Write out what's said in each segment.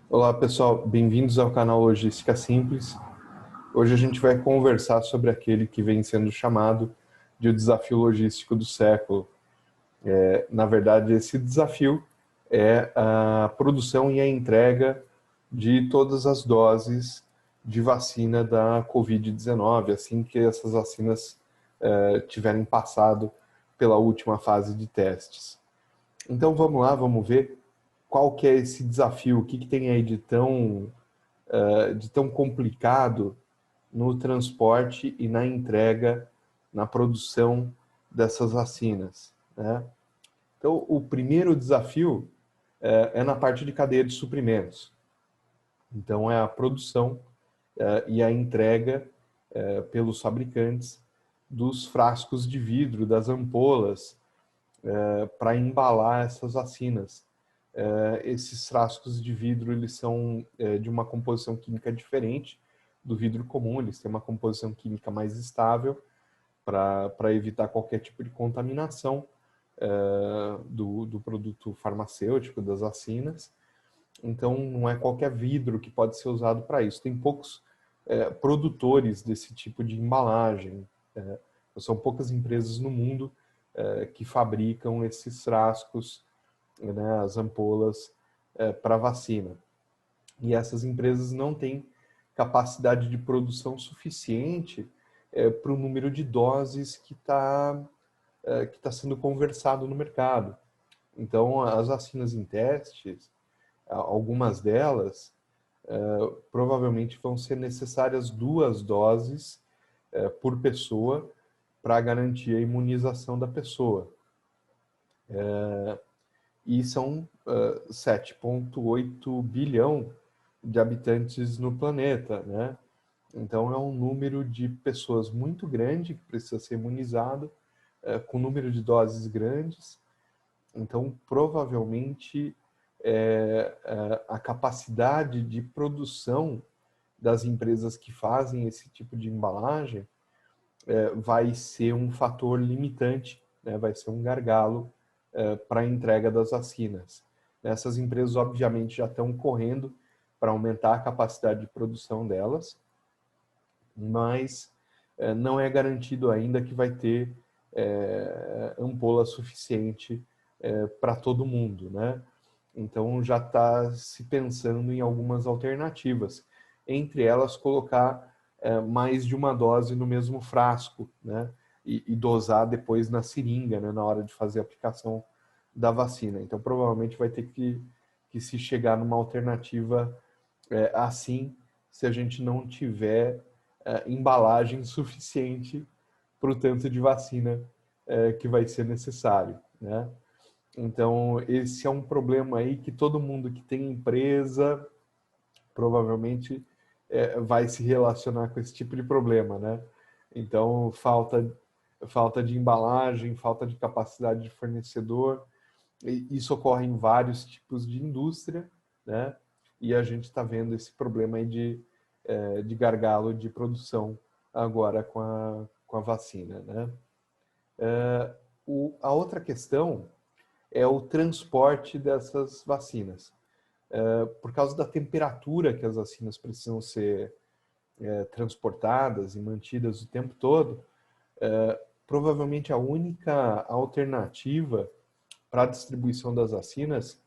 Olá pessoal, bem-vindos ao canal Logística Simples. Hoje a gente vai conversar sobre aquele que vem sendo chamado de o desafio logístico do século. Na verdade, esse desafio é a produção e a entrega de todas as doses de vacina da Covid-19, assim que essas vacinas tiverem passado pela última fase de testes. Então vamos lá, vamos ver qual que é esse desafio, o que tem aí de tão complicado no transporte e na entrega, na produção dessas vacinas, né? Então, o primeiro desafio é na parte de cadeia de suprimentos. Então, é a produção e a entrega pelos fabricantes dos frascos de vidro, das ampolas, para embalar essas vacinas. Esses frascos de vidro eles são de uma composição química diferente do vidro comum, eles têm uma composição química mais estável para evitar qualquer tipo de contaminação do produto farmacêutico, das vacinas. Então, não é qualquer vidro que pode ser usado para isso. Tem poucos produtores desse tipo de embalagem. São poucas empresas no mundo que fabricam esses frascos, né, as ampolas para vacina. E essas empresas não têm capacidade de produção suficiente para o número de doses que tá sendo conversado no mercado. Então, as vacinas em testes, algumas delas, provavelmente vão ser necessárias 2 doses por pessoa para garantir a imunização da pessoa. E são 7,8 bilhão de habitantes no planeta, né? Então é um número de pessoas muito grande que precisa ser imunizado, com número de doses grandes. Então provavelmente a capacidade de produção das empresas que fazem esse tipo de embalagem vai ser um fator limitante, né? Vai ser um gargalo para a entrega das vacinas. Essas empresas, obviamente, já estão correndo para aumentar a capacidade de produção delas, mas não é garantido ainda que vai ter ampola suficiente para todo mundo, né? Então já está se pensando em algumas alternativas, entre elas colocar mais de uma dose no mesmo frasco, né? E dosar depois na seringa, né? Na hora de fazer a aplicação da vacina. Então provavelmente vai ter que se chegar numa alternativa assim, se a gente não tiver embalagem suficiente para o tanto de vacina que vai ser necessário, né? Então, esse é um problema aí que todo mundo que tem empresa provavelmente vai se relacionar com esse tipo de problema, né? Então, falta de embalagem, falta de capacidade de fornecedor, isso ocorre em vários tipos de indústria, né? E a gente está vendo esse problema aí de gargalo de produção agora com a vacina, né? A outra questão é o transporte dessas vacinas. Por causa da temperatura que as vacinas precisam ser transportadas e mantidas o tempo todo, provavelmente a única alternativa para a distribuição das vacinas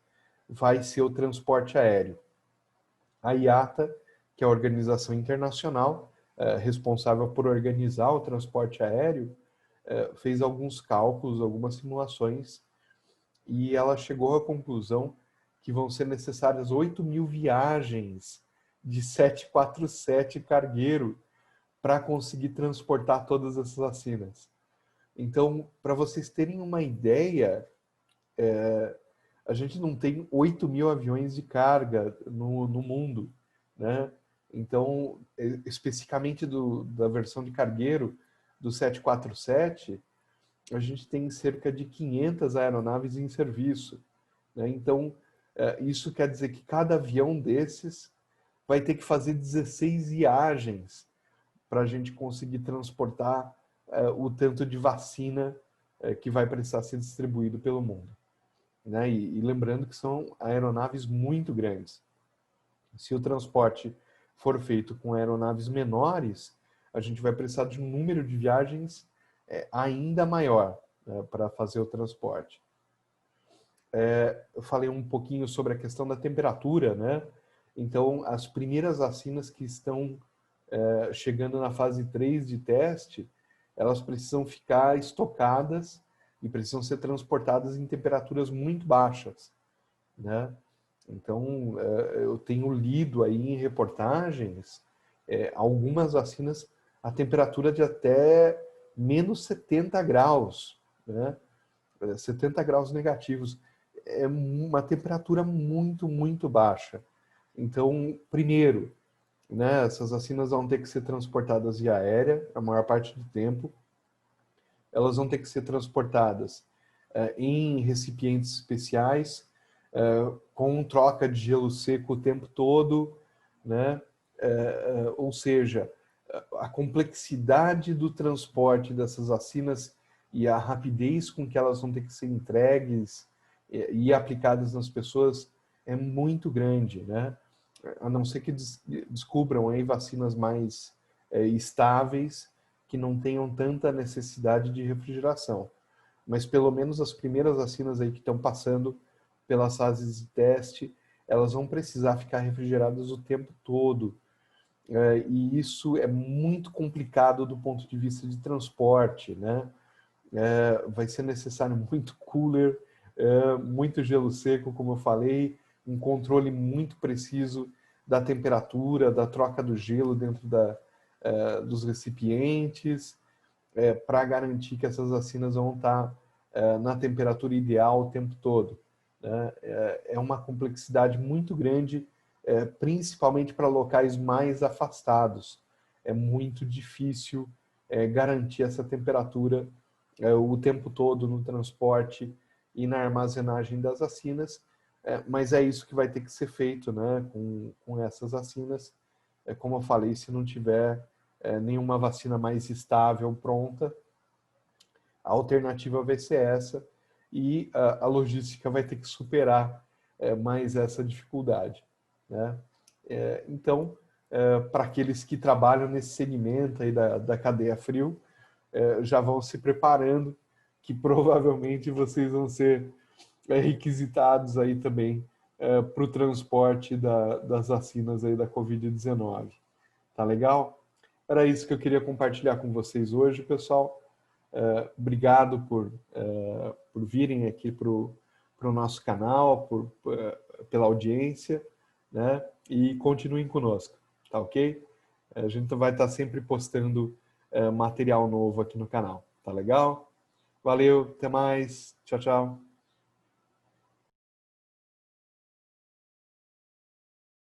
vai ser o transporte aéreo. A IATA, que é a organização internacional responsável por organizar o transporte aéreo, fez alguns cálculos, algumas simulações, e ela chegou à conclusão que vão ser necessárias 8.000 viagens de 747 cargueiro para conseguir transportar todas essas vacinas. Então, para vocês terem uma ideia, a gente não tem 8.000 aviões de carga no mundo, né? Então, especificamente da versão de cargueiro do 747, a gente tem cerca de 500 aeronaves em serviço, né? Então, isso quer dizer que cada avião desses vai ter que fazer 16 viagens para a gente conseguir transportar o tanto de vacina que vai precisar ser distribuído pelo mundo, né? E lembrando que são aeronaves muito grandes. Se o transporte for feito com aeronaves menores, a gente vai precisar de um número de viagens ainda maior, né, para fazer o transporte. Eu falei um pouquinho sobre a questão da temperatura, né? Então, as primeiras vacinas que estão chegando na fase 3 de teste, elas precisam ficar estocadas e precisam ser transportadas em temperaturas muito baixas, né? Então, eu tenho lido aí em reportagens algumas vacinas a temperatura de até menos 70 graus, né? 70 graus negativos. É uma temperatura muito, muito baixa. Então, primeiro, né, essas vacinas vão ter que ser transportadas via aérea a maior parte do tempo. Elas vão ter que ser transportadas em recipientes especiais, com troca de gelo seco o tempo todo, né? Ou seja, a complexidade do transporte dessas vacinas e a rapidez com que elas vão ter que ser entregues e aplicadas nas pessoas é muito grande, né? A não ser que descubram aí vacinas mais estáveis, que não tenham tanta necessidade de refrigeração. Mas pelo menos as primeiras vacinas aí que estão passando pelas fases de teste, elas vão precisar ficar refrigeradas o tempo todo. E isso é muito complicado do ponto de vista de transporte, né? Vai ser necessário muito cooler, muito gelo seco, como eu falei, um controle muito preciso da temperatura, da troca do gelo dentro dos recipientes, para garantir que essas vacinas vão estar na temperatura ideal o tempo todo, né? É uma complexidade muito grande, principalmente para locais mais afastados. É muito difícil garantir essa temperatura o tempo todo no transporte e na armazenagem das vacinas, mas é isso que vai ter que ser feito, né, com essas vacinas. Como eu falei, se não tiver nenhuma vacina mais estável pronta, a alternativa vai ser essa e a logística vai ter que superar mais essa dificuldade, né? Então, para aqueles que trabalham nesse segmento aí da cadeia frio, já vão se preparando, que provavelmente vocês vão ser requisitados aí também para o transporte das vacinas aí da Covid-19. Tá legal? Era isso que eu queria compartilhar com vocês hoje, pessoal. Obrigado por virem aqui para o nosso canal, pela audiência, né? E continuem conosco, tá ok? A gente vai estar sempre postando material novo aqui no canal, tá legal? Valeu, até mais, tchau, tchau.